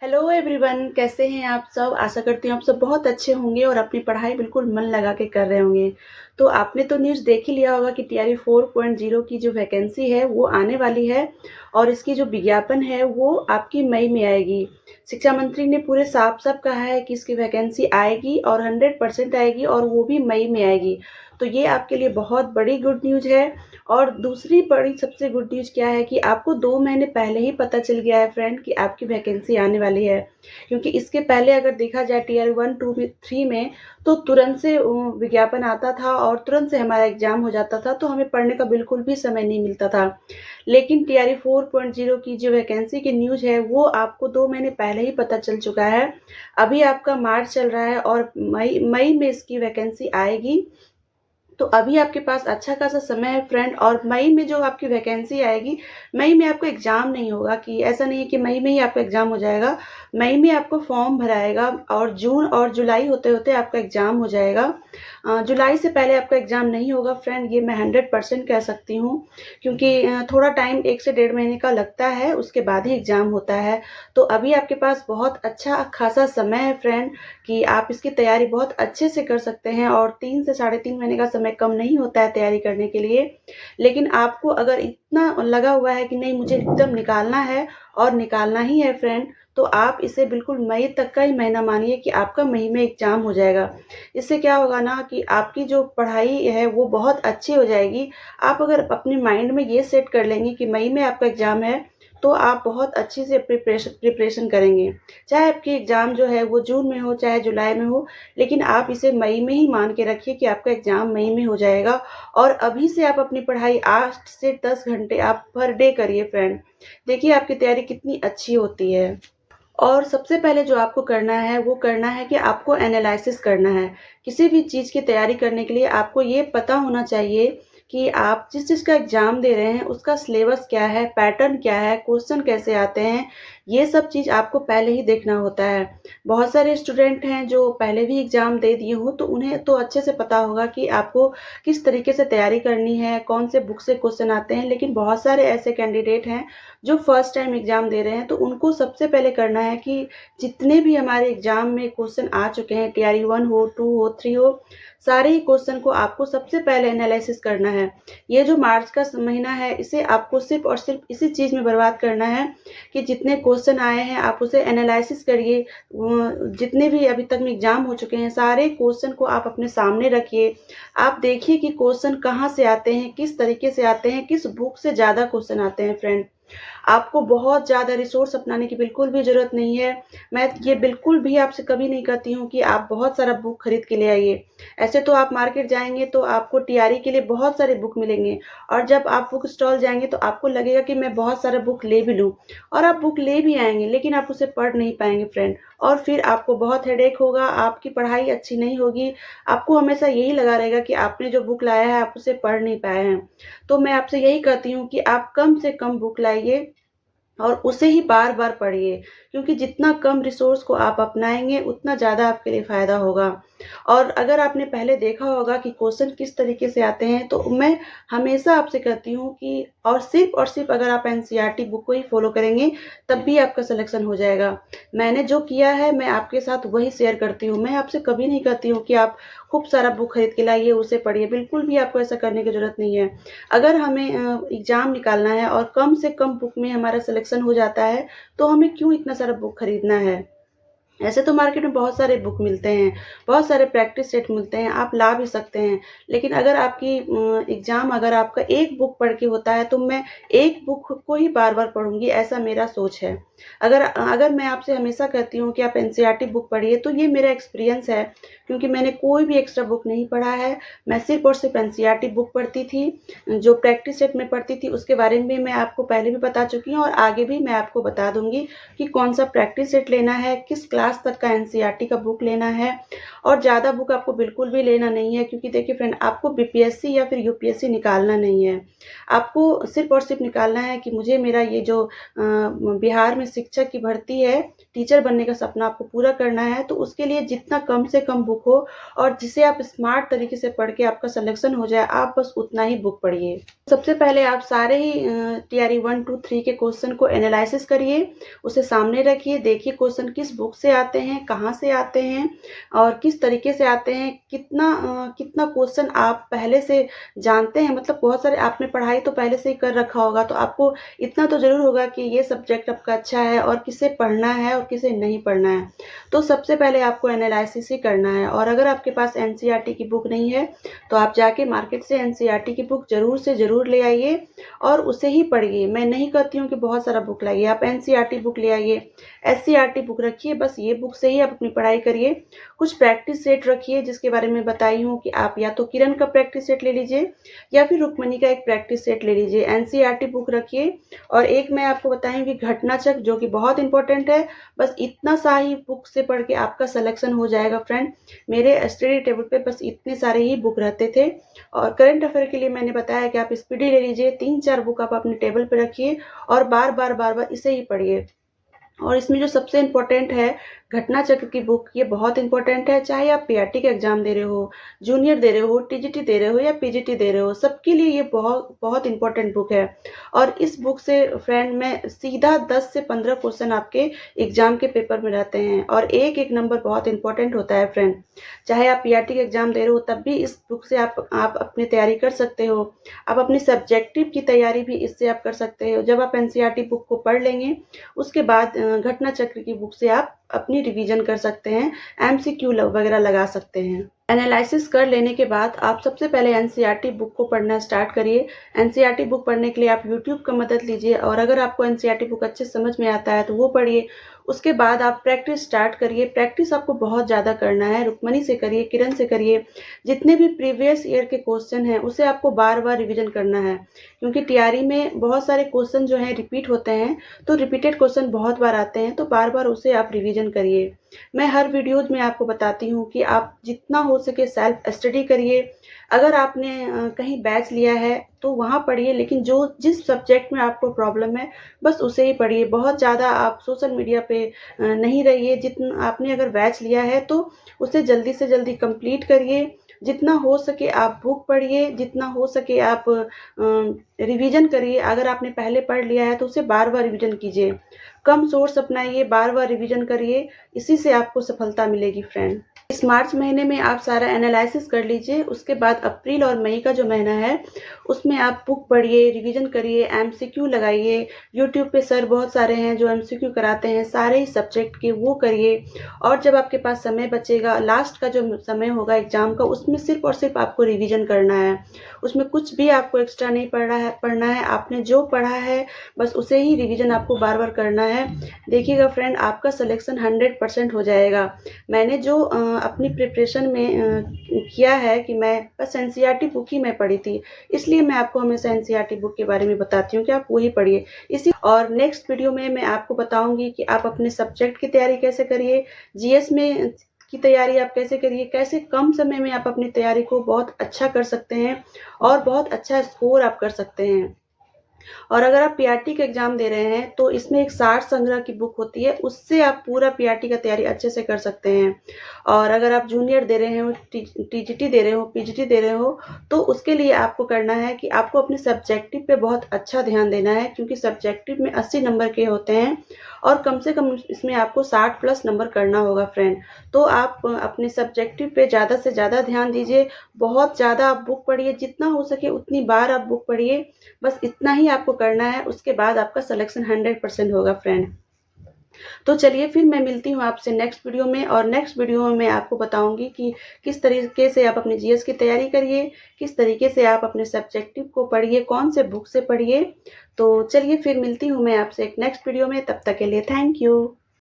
Hello everyone, कैसे हैं आप सब। आशा करती हूँ आप सब बहुत अच्छे होंगे और अपनी पढ़ाई बिल्कुल मन लगा के कर रहे होंगे। तो आपने तो न्यूज़ देख ही लिया होगा कि टीआरई 4.0 की जो वैकेंसी है वो आने वाली है और इसकी जो विज्ञापन है वो आपकी मई में आएगी। शिक्षा मंत्री ने पूरे साफ साफ कहा है कि इसकी वैकेंसी आएगी और 100% आएगी और वो भी मई में आएगी। तो ये आपके लिए बहुत बड़ी गुड न्यूज़ है। और दूसरी बड़ी सबसे गुड न्यूज़ क्या है कि आपको 2 महीने पहले ही पता चल गया है फ्रेंड कि आपकी वैकेंसी आने वाली है। क्योंकि इसके पहले अगर देखा जाए टीयर 1, 2 में 3 में तो तुरंत से विज्ञापन आता था और तुरंत से हमारा एग्ज़ाम हो जाता था, तो हमें पढ़ने का बिल्कुल भी समय नहीं मिलता था। लेकिन टीआरई 4.0 की जो वैकेंसी की न्यूज़ है वो आपको 2 महीने पहले ही पता चल चुका है। अभी आपका मार्च चल रहा है और मई में इसकी वैकेंसी आएगी। तो अभी आपके पास अच्छा खासा समय है फ्रेंड। और मई में जो आपकी वैकेंसी आएगी, मई में आपको एग्ज़ाम नहीं होगा, कि ऐसा नहीं है कि मई में ही आपका एग्ज़ाम हो जाएगा। मई में आपको फॉर्म भराएगा और जून और जुलाई होते होते आपका एग्ज़ाम हो जाएगा। जुलाई से पहले आपका एग्ज़ाम नहीं होगा फ्रेंड, ये मैं 100% कह सकती हूँ। क्योंकि थोड़ा टाइम 1 से 1.5 महीने का लगता है, उसके बाद ही एग्ज़ाम होता है। तो अभी आपके पास बहुत अच्छा खासा समय है फ्रेंड, कि आप इसकी तैयारी बहुत अच्छे से कर सकते हैं। और 3 से साढ़े 3 महीने का समय कम नहीं होता है तैयारी करने के लिए। लेकिन आपको अगर इतना लगा हुआ है कि नहीं, मुझे एकदम निकालना है और निकालना ही है फ्रेंड, तो आप इसे बिल्कुल मई तक का ही महीना मानिए कि आपका मई में एग्ज़ाम हो जाएगा। इससे क्या होगा ना कि आपकी जो पढ़ाई है वो बहुत अच्छी हो जाएगी। आप अगर अपने माइंड में ये सेट कर लेंगे कि मई में आपका एग्ज़ाम है, तो आप बहुत अच्छी से प्रिपरेशन करेंगे। चाहे आपकी एग्ज़ाम जो है वो जून में हो, चाहे जुलाई में हो, लेकिन आप इसे मई में ही मान के रखिए कि आपका एग्ज़ाम मई में हो जाएगा। और अभी से आप अपनी पढ़ाई 8 से 10 घंटे आप पर डे करिए फ्रेंड। देखिए आपकी तैयारी कितनी अच्छी होती है। और सबसे पहले जो आपको करना है वो करना है कि आपको एनालिसिस करना है। किसी भी चीज़ की तैयारी करने के लिए आपको ये पता होना चाहिए कि आप जिस चीज़ का एग्ज़ाम दे रहे हैं उसका सिलेबस क्या है, पैटर्न क्या है, क्वेश्चन कैसे आते हैं। ये सब चीज़ आपको पहले ही देखना होता है। बहुत सारे स्टूडेंट हैं जो पहले भी एग्ज़ाम दे दिए हों, तो उन्हें तो अच्छे से पता होगा कि आपको किस तरीके से तैयारी करनी है, कौन से बुक से क्वेश्चन आते हैं। लेकिन बहुत सारे ऐसे कैंडिडेट हैं जो फर्स्ट टाइम एग्ज़ाम दे रहे हैं, तो उनको सबसे पहले करना है कि जितने भी हमारे एग्ज़ाम में क्वेश्चन आ चुके हैं, टीआरई 1 हो, 2 हो, 3 हो, सारे ही क्वेश्चन को आपको सबसे पहले एनालिसिस करना है। ये जो मार्च का महीना है, इसे आपको सिर्फ़ और सिर्फ़ इसी चीज़ में बर्बाद करना है कि जितने क्वेश्चन आए हैं आप उसे एनालिसिस करिए। जितने भी अभी तक में एग्ज़ाम हो चुके हैं, सारे क्वेश्चन को आप अपने सामने रखिए। आप देखिए कि क्वेश्चन कहाँ से आते हैं, किस तरीके से आते हैं, किस बुक से ज़्यादा क्वेश्चन आते हैं फ्रेंड। आपको बहुत ज़्यादा रिसोर्स अपनाने की बिल्कुल भी ज़रूरत नहीं है। मैं ये बिल्कुल भी आपसे कभी नहीं कहती हूँ कि आप बहुत सारा बुक खरीद के ले आइए। ऐसे तो आप मार्केट जाएँगे तो आपको टीआरई के लिए बहुत सारे बुक मिलेंगे, और जब आप बुक स्टॉल जाएँगे तो आपको लगेगा कि मैं बहुत सारा बुक ले भी लूँ, और आप बुक ले भी आएँगे, लेकिन आप उसे पढ़ नहीं पाएँगे फ्रेंड। और फिर आपको बहुत हेडेक होगा, आपकी पढ़ाई अच्छी नहीं होगी। आपको हमेशा यही लगा रहेगा कि आपने जो बुक लाया है आप उसे पढ़ नहीं पाए हैं। तो मैं आपसे यही कहती हूँ कि आप कम से कम बुक लाइए और उसे ही बार-बार पढ़िए। क्योंकि जितना कम रिसोर्स को आप अपनाएँगे, उतना ज़्यादा आपके लिए फ़ायदा होगा। और अगर आपने पहले देखा होगा कि क्वेश्चन किस तरीके से आते हैं, तो मैं हमेशा आपसे कहती हूँ कि और सिर्फ़ अगर आप एनसीईआरटी बुक को ही फ़ॉलो करेंगे, तब भी आपका सिलेक्शन हो जाएगा। मैंने जो किया है, मैं आपके साथ वही शेयर करती हूँ। मैं आपसे कभी नहीं कहती हूँ कि आप खूब सारा बुक खरीद के लाइए, उसे पढ़िए। बिल्कुल भी आपको ऐसा करने की ज़रूरत नहीं है। अगर हमें एग्ज़ाम निकालना है और कम से कम बुक में हमारा सिलेक्शन हो जाता है, तो हमें क्यों इतना सारा बुक खरीदना है? ऐसे तो मार्केट में बहुत सारे बुक मिलते हैं, बहुत सारे प्रैक्टिस सेट मिलते हैं, आप ला भी सकते हैं। लेकिन अगर आपकी एग्ज़ाम अगर आपका एक बुक पढ़ के होता है, तो मैं एक बुक को ही बार-बार पढ़ूँगी, ऐसा मेरा सोच है। अगर अगर मैं आपसे हमेशा कहती हूँ कि आप एनसीईआरटी बुक पढ़िए, तो ये मेरा एक्सपीरियंस है, क्योंकि मैंने कोई भी एक्स्ट्रा बुक नहीं पढ़ा है। मैं सिर्फ़ और सिर्फ़ एनसीईआरटी बुक पढ़ती थी। जो प्रैक्टिस सेट में पढ़ती थी, उसके बारे में मैं आपको पहले भी बता चुकी हूँ और आगे भी मैं आपको बता दूँगी कि कौन-सा प्रैक्टिस सेट लेना है, किस क्लास क्लास तक का एनसीईआरटी का बुक लेना है और ज़्यादा बुक आपको बिल्कुल भी लेना नहीं है, क्योंकि देखिए फ्रेंड, आपको बीपीएससी या फिर यूपीएससी निकालना नहीं है। आपको सिर्फ़ और सिर्फ़ निकालना है कि मुझे मेरा ये जो बिहार में शिक्षक की भर्ती है, टीचर बनने का सपना आपको पूरा करना है, तो उसके लिए जितना कम से कम बुक हो और जिसे आप स्मार्ट तरीके से पढ़ के आपका सिलेक्शन हो जाए, आप बस उतना ही बुक पढ़िए। सबसे पहले आप सारे ही टीआरई 1, 2, 3 के क्वेश्चन को एनालिसिस करिए, उसे सामने रखिए, देखिए क्वेश्चन किस बुक से आते हैं, कहाँ से आते हैं और किस तरीके से आते हैं, कितना क्वेश्चन आप पहले से जानते हैं। मतलब बहुत सारे आपने पढ़ाई तो पहले से ही कर रखा होगा, तो आपको इतना तो ज़रूर होगा कि ये सब्जेक्ट आपका अच्छा है और किसे पढ़ना है और किसे नहीं पढ़ना है। तो सबसे पहले आपको एनालिसिस ही करना है। और अगर आपके पास एनसीईआरटी की बुक नहीं है, तो आप जाके मार्केट से एनसीईआरटी की बुक ज़रूर से ज़रूर ले आइए और उसे ही पढ़िए। मैं नहीं कहती हूँ कि बहुत सारा बुक लाइए, आप एनसीईआरटी बुक ले आइए, एससीईआरटी बुक रखिए, बस ये बुक से ही आप अपनी पढ़ाई करिए। कुछ प्रैक्टिस सेट रखिए, जिसके बारे में बताई हूँ कि आप या तो किरण का प्रैक्टिस सेट ले लीजिए या फिर रुक्मणी का एक प्रैक्टिस सेट ले लीजिए। एनसीईआरटी बुक रखिए और एक मैं आपको बताऊँगी घटनाचक, जो कि बहुत इंपॉर्टेंट है। बस इतना सा ही बुक से पढ़ के आपका सिलेक्शन हो जाएगा फ्रेंड। मेरे स्टडी टेबल पे बस इतने सारे ही बुक रहते थे। और करंट अफेयर के लिए मैंने बताया कि आप स्पीडी ले लीजिए, 3-4 बुक आप अपने टेबल पे रखिए और बार-बार इसे ही पढ़िए। और इसमें जो सबसे इम्पोर्टेंट है, घटना चक्र की बुक, ये बहुत इंपॉर्टेंट है। चाहे आप पीआरटी का एग्जाम दे रहे हो, जूनियर दे रहे हो, टीजीटी दे रहे हो या पीजीटी दे रहे हो, सबके लिए ये बहुत बहुत इंपॉर्टेंट बुक है। और इस बुक से फ्रेंड में सीधा 10 से 15 क्वेश्चन आपके एग्जाम के पेपर में रहते हैं और एक एक नंबर बहुत इंपॉर्टेंट होता है फ्रेंड। चाहे आप पीआरटी का एग्जाम दे रहे हो, तब भी इस बुक से आप अपनी तैयारी कर सकते हो। आप अपनी सब्जेक्टिव की तैयारी भी इससे आप कर सकते हो। जब आप एनसीईआरटी बुक को पढ़ लेंगे, उसके बाद घटना चक्र की बुक से आप अपनी रिवीजन कर सकते हैं, एमसीक्यू वगैरह लगा सकते हैं। एनालिसिस कर लेने के बाद आप सबसे पहले एनसीईआरटी बुक को पढ़ना स्टार्ट करिए। एनसीईआरटी बुक पढ़ने के लिए आप यूट्यूब का मदद लीजिए और अगर आपको एनसीईआरटी बुक अच्छे समझ में आता है तो वो पढ़िए। उसके बाद आप प्रैक्टिस स्टार्ट करिए। प्रैक्टिस आपको बहुत ज़्यादा करना है, रुक्मणी से करिए, किरण से करिए। जितने भी प्रीवियस ईयर के क्वेश्चन हैं उसे आपको बार बार रिविजन करना है, क्योंकि टीआरई में बहुत सारे क्वेश्चन जो हैं रिपीट होते हैं, तो रिपीटेड क्वेश्चन बहुत बार आते हैं, तो बार बार उसे आप रिविजन करिए। मैं हर वीडियोज में आपको बताती हूँ कि आप जितना हो सके सेल्फ स्टडी करिए। अगर आपने कहीं बैच लिया है तो वहाँ पढ़िए, लेकिन जिस सब्जेक्ट में आपको प्रॉब्लम है बस उसे ही पढ़िए। बहुत ज़्यादा आप सोशल मीडिया पे नहीं रहिए। जितना आपने अगर बैच लिया है तो उसे जल्दी से जल्दी कंप्लीट करिए। जितना हो सके आप बुक पढ़िए, जितना हो सके आप रिवीजन करिए। अगर आपने पहले पढ़ लिया है तो उसे बार बार रिवीजन कीजिए। कम सोर्स अपनाइए, बार बार रिवीजन करिए, इसी से आपको सफलता मिलेगी फ्रेंड। इस मार्च महीने में आप सारा एनालिसिस कर लीजिए। उसके बाद अप्रैल और मई का जो महीना है उसमें आप बुक पढ़िए, रिवीजन करिए, एमसीक्यू लगाइए। यूट्यूब पे सर बहुत सारे हैं जो एमसीक्यू कराते हैं सारे ही सब्जेक्ट के, वो करिए। और जब आपके पास समय बचेगा, लास्ट का जो समय होगा एग्जाम का, उसमें सिर्फ और सिर्फ आपको रिवीजन करना है। उसमें कुछ भी आपको एक्स्ट्रा नहीं पढ़ना है। आपने जो पढ़ा है बस उसे ही रिवीजन आपको बार बार करना है। देखिएगा फ्रेंड, आपका सिलेक्शन 100% हो जाएगा। मैंने जो अपनी प्रिपरेशन में किया है कि मैं बस एनसीईआरटी बुक ही मैं पढ़ी थी, इसलिए मैं आपको हमेशा एनसीईआरटी बुक के बारे में बताती हूँ कि आप वही पढ़िए। इसी और नेक्स्ट वीडियो में मैं आपको बताऊंगी कि आप अपने सब्जेक्ट की तैयारी कैसे करिए, जीएस में की तैयारी आप कैसे करिए, कैसे कम समय में आप अपनी तैयारी को बहुत अच्छा कर सकते हैं और बहुत अच्छा स्कोर आप कर सकते हैं। और अगर आप पीआरटी का एग्जाम दे रहे हैं तो इसमें एक सार संग्रह की बुक होती है, उससे आप पूरा पीआरटी का तैयारी अच्छे से कर सकते हैं। और अगर आप जूनियर दे रहे हो, टीजीटी दे रहे हो, पीजीटी दे रहे हो, तो उसके लिए आपको करना है कि आपको अपने सब्जेक्टिव पे बहुत अच्छा ध्यान देना है, क्योंकि सब्जेक्टिव में 80 नंबर के होते हैं और कम से कम इसमें आपको 60+ नंबर करना होगा फ्रेंड। तो आप अपने सब्जेक्टिव पे ज़्यादा से ज़्यादा ध्यान दीजिए। बहुत ज़्यादा आप बुक पढ़िए, जितना हो सके उतनी बार आप बुक पढ़िए। बस इतना ही आपको करना है, उसके बाद आपका सिलेक्शन 100% होगा फ्रेंड। तो चलिए फिर मैं मिलती हूँ आपसे नेक्स्ट वीडियो में, और नेक्स्ट वीडियो में मैं आपको बताऊंगी कि किस तरीके से आप अपने जीएस की तैयारी करिए, किस तरीके से आप अपने सब्जेक्टिव को पढ़िए, कौन से बुक से पढ़िए। तो चलिए फिर मिलती हूँ मैं आपसे एक नेक्स्ट वीडियो में। तब तक के लिए थैंक यू।